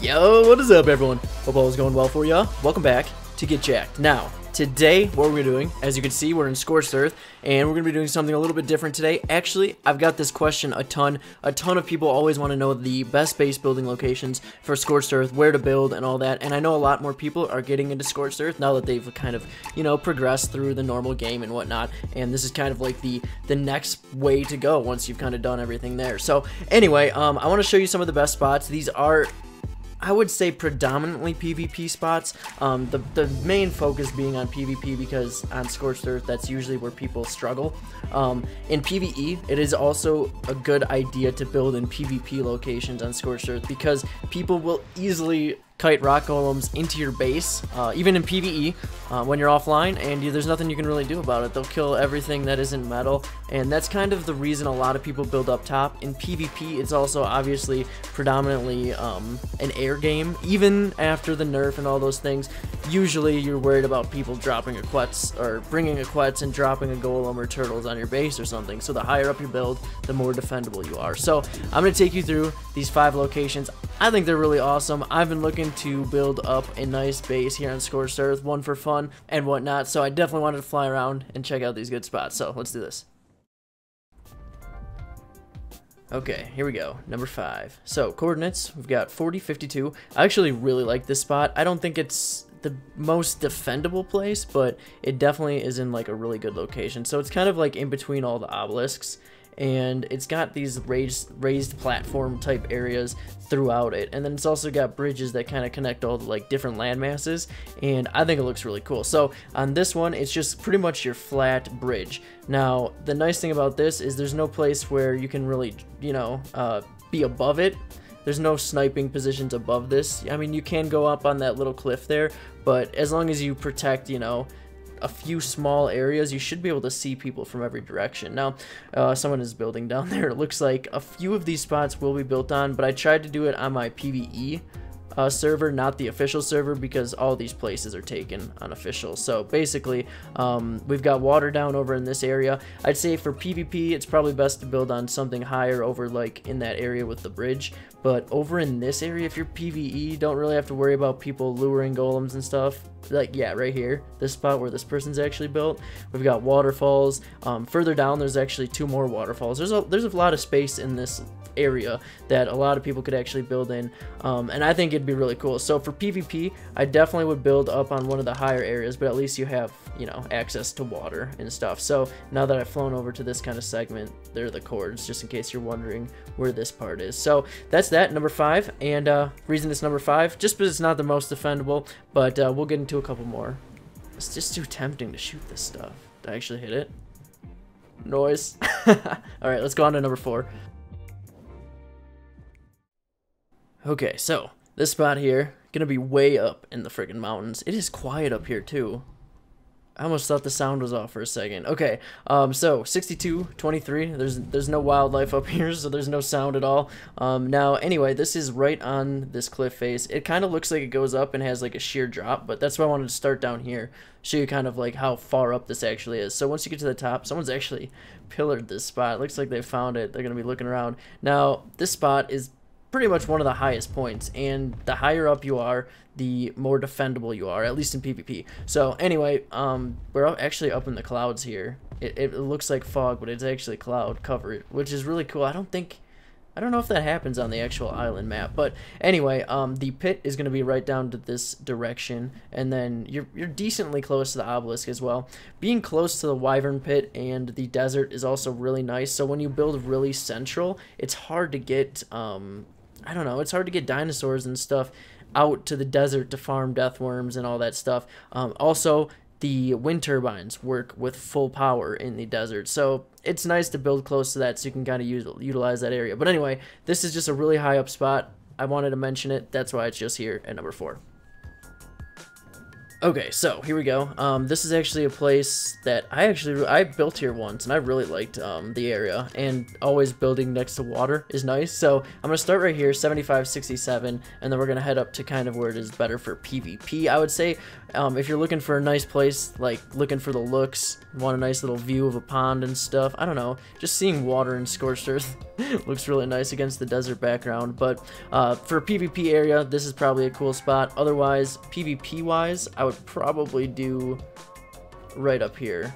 Yo, what is up everyone? Hope all is going well for ya. Welcome back to Get Jacked. Now, today what we're doing, as you can see, we're in Scorched Earth, and we're going to be doing something a little bit different today. Actually, I've got this question a ton of people always want to know the best base building locations for Scorched Earth, where to build and all that, and I know a lot more people are getting into Scorched Earth now that they've kind of, progressed through the normal game and whatnot, and this is kind of like the next way to go once you've kind of done everything there. So anyway, I want to show you some of the best spots. These are, I would say, predominantly PvP spots, the main focus being on PvP because on Scorched Earth that's usually where people struggle. In PvE, it is also a good idea to build in PvP locations on Scorched Earth because people will easily kite rock golems into your base, even in PvE, when you're offline, and there's nothing you can really do about it. They'll kill everything that isn't metal, and that's kind of the reason a lot of people build up top. In PvP, it's also obviously predominantly an air game. Even after the nerf and all those things, usually you're worried about people dropping a Quetz, or bringing a Quetz and dropping a golem or turtles on your base or something. So the higher up you build, the more defendable you are. So I'm going to take you through these 5 locations. I think they're really awesome. I've been looking to build up a nice base here on Scorched Earth, one for fun and whatnot, so I definitely wanted to fly around and check out these good spots, so let's do this. Okay, here we go, number 5. So coordinates, we've got 40, 52. I actually really like this spot. I don't think it's the most defendable place, but it definitely is in like a really good location. So it's kind of like in between all the obelisks, and it's got these raised platform type areas throughout it, and then it's also got bridges that kind of connect all the like different land masses, and I think it looks really cool. So on this one, it's just pretty much your flat bridge. Now the nice thing about this is there's no place where you can really be above it. There's no sniping positions above this. I mean, you can go up on that little cliff there, but as long as you protect, a few small areas, you should be able to see people from every direction. Now, someone is building down there. It looks like a few of these spots will be built on, but I tried to do it on my PvE server, not the official server, because all these places are taken on official. So basically, we've got water down over in this area. I'd say for PvP, it's probably best to build on something higher over like in that area with the bridge. But over in this area, if you're PvE, don't really have to worry about people luring golems and stuff. Like, yeah, right here, this spot where this person's actually built, we've got waterfalls. Further down, there's actually 2 more waterfalls. There's a lot of space in this area that a lot of people could actually build in, and I think it'd be really cool. So for PvP, I definitely would build up on one of the higher areas, but at least you have, access to water and stuff. So now that I've flown over to this kind of segment, there are the cords, just in case you're wondering where this part is. So that's that, number 5, and reason it's number 5, just because it's not the most defendable, but we'll get into a couple more. It's just too tempting to shoot this stuff. Did I actually hit it? Noise. Alright, let's go on to number 4. Okay, so this spot here, gonna be way up in the friggin' mountains. It is quiet up here too. I almost thought the sound was off for a second. Okay, so 62, 23, there's no wildlife up here, so there's no sound at all. Now, anyway, this is right on this cliff face. It kind of looks like it goes up and has like a sheer drop, but that's why I wanted to start down here, show you kind of like how far up this actually is. So once you get to the top, someone's actually pillared this spot. It looks like they found it. They're gonna be looking around. Now, this spot is pretty much one of the highest points, and the higher up you are, the more defendable you are, at least in PvP. So anyway, we're actually up in the clouds here. It looks like fog, but it's actually cloud covered, which is really cool. I don't know if that happens on the actual island map, but anyway, the pit is going to be right down to this direction, and then you're decently close to the obelisk as well. Being close to the wyvern pit and the desert is also really nice, so when you build really central, it's hard to get I don't know, it's hard to get dinosaurs and stuff out to the desert to farm death worms and all that stuff. Also, the wind turbines work with full power in the desert, so it's nice to build close to that so you can kind of utilize that area. But anyway, this is just a really high up spot. I wanted to mention it. That's why it's just here at number 4. Okay, so here we go. This is actually a place that I built here once, and I really liked the area. And always building next to water is nice. So I'm gonna start right here, 75, 67, and then we're gonna head up to kind of where it is better for PvP. I would say if you're looking for a nice place, like looking for the looks, want a nice little view of a pond and stuff. I don't know, just seeing water in Scorched Earth looks really nice against the desert background. But for a PvP area, this is probably a cool spot. Otherwise, PvP wise, I would probably do right up here.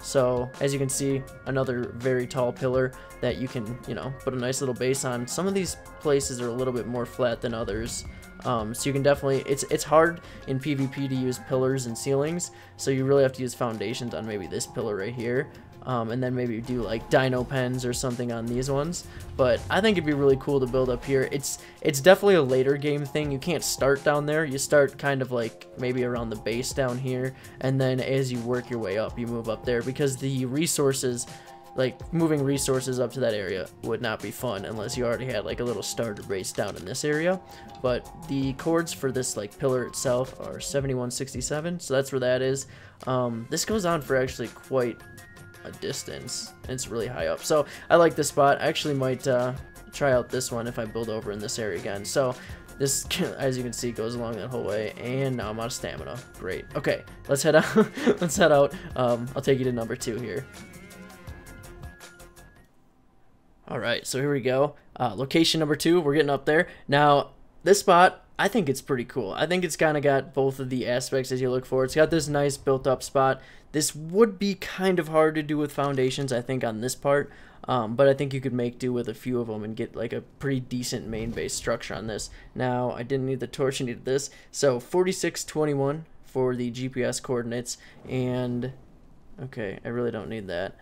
So as you can see, another very tall pillar that you can, you know, put a nice little base on. Some of these places are a little bit more flat than others. So you can definitely, it's hard in PvP to use pillars and ceilings, so you really have to use foundations on maybe this pillar right here. And then maybe do like dino pens or something on these ones. But I think it'd be really cool to build up here. It's definitely a later game thing. You can't start down there. You start kind of like maybe around the base down here, and then as you work your way up, you move up there, because the resources, like moving resources up to that area, would not be fun unless you already had like a little starter base down in this area. But the chords for this like pillar itself are 7167, so that's where that is. This goes on for actually quite a distance, and it's really high up, so I like this spot. I actually might try out this one if I build over in this area again. So this, as you can see, goes along that whole way, and now I'm out of stamina. Great. Okay, let's head out. Let's head out. I'll take you to number 2 here. Alright, so here we go. Location number 2, we're getting up there. Now, this spot, I think it's pretty cool. I think it's kind of got both of the aspects as you look for. It's got this nice built-up spot. This would be kind of hard to do with foundations, I think, on this part. But I think you could make do with a few of them and get like a pretty decent main base structure on this. Now, I didn't need the torch, I needed this. So, 4621 for the GPS coordinates, and okay, I really don't need that.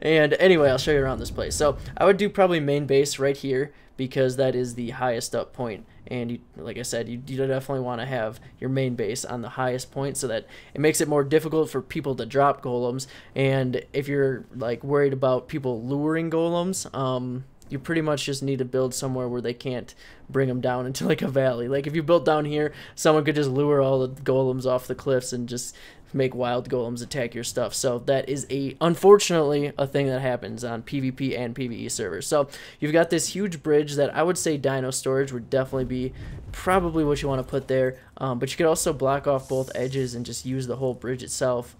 And anyway, I'll show you around this place. So I would do probably main base right here, because that is the highest up point, and you, like I said, you definitely want to have your main base on the highest point, so that it makes it more difficult for people to drop golems. And if you're like worried about people luring golems, you pretty much just need to build somewhere where they can't bring them down into like a valley. Like if you built down here, someone could just lure all the golems off the cliffs and just make wild golems attack your stuff. So that is unfortunately a thing that happens on PvP and PvE servers. So you've got this huge bridge that I would say dino storage would definitely be probably what you want to put there. But you could also block off both edges and just use the whole bridge itself.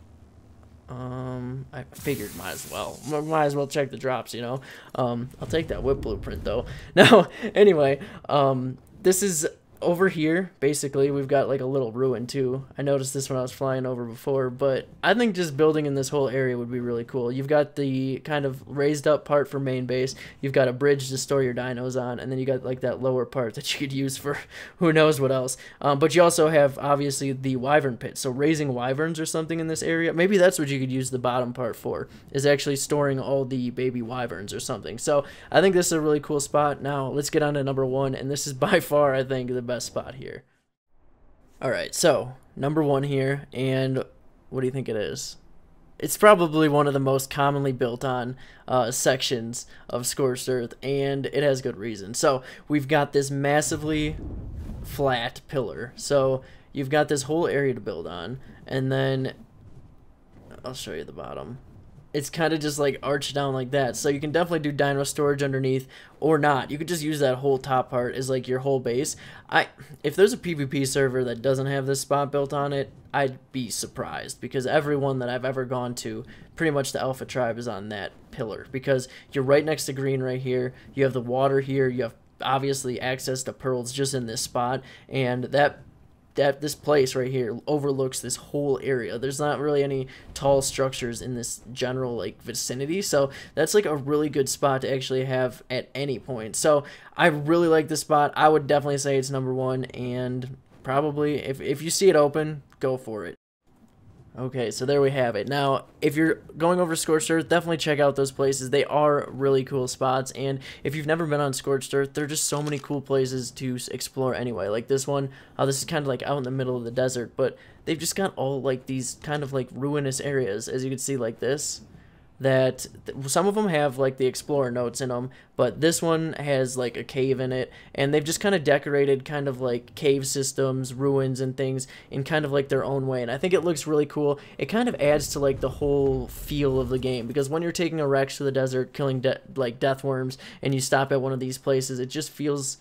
I figured might as well check the drops, you know. I'll take that whip blueprint though. Now, anyway, this is over here. Basically, we've got like a little ruin too. I noticed this when I was flying over before, but I think just building in this whole area would be really cool. You've got the kind of raised up part for main base. You've got a bridge to store your dinos on, and then you got like that lower part that you could use for who knows what else. But you also have obviously the wyvern pit. So raising wyverns or something in this area, maybe that's what you could use the bottom part for, is actually storing all the baby wyverns or something. So I think this is a really cool spot. Now let's get on to number 1, and this is by far, I think, the best spot here. Alright, so number 1 here, and what do you think it is? It's probably one of the most commonly built on sections of Scorched Earth, and it has good reason. So we've got this massively flat pillar, so you've got this whole area to build on, and then I'll show you the bottom. It's kind of just like arched down like that, so you can definitely do dino storage underneath, or not. You could just use that whole top part as like your whole base. If there's a PvP server that doesn't have this spot built on it, I'd be surprised, because everyone that I've ever gone to, pretty much the Alpha Tribe is on that pillar, because you're right next to green right here, you have the water here, you have obviously access to pearls just in this spot, and this place right here overlooks this whole area. There's not really any tall structures in this general like vicinity, so that's like a really good spot to actually have at any point. So I really like this spot. I would definitely say it's number 1, and probably if you see it open, go for it. Okay, so there we have it. Now, if you're going over Scorched Earth, definitely check out those places. They are really cool spots, and if you've never been on Scorched Earth, there are just so many cool places to explore anyway. Like this one, this is kind of like out in the middle of the desert, but they've just got all like these kind of like ruinous areas, as you can see like this. that some of them have like the explorer notes in them, but this one has like a cave in it, and they've just kind of decorated kind of like cave systems, ruins, and things in kind of like their own way, and I think it looks really cool. It kind of adds to like the whole feel of the game, because when you're taking a Rex to the desert, killing like death worms, and you stop at one of these places, it just feels,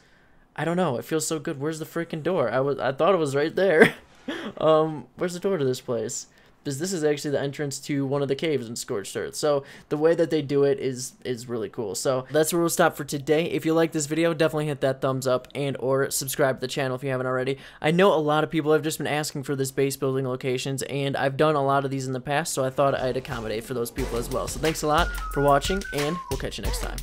I don't know, it feels so good. Where's the freaking door? I thought it was right there. Where's the door to this place? Because this is actually the entrance to one of the caves in Scorched Earth. So the way that they do it is really cool. So that's where we'll stop for today. If you like this video, definitely hit that thumbs up and or subscribe to the channel if you haven't already. I know a lot of people have just been asking for this base building locations, and I've done a lot of these in the past, so I thought I'd accommodate for those people as well. So thanks a lot for watching, and we'll catch you next time.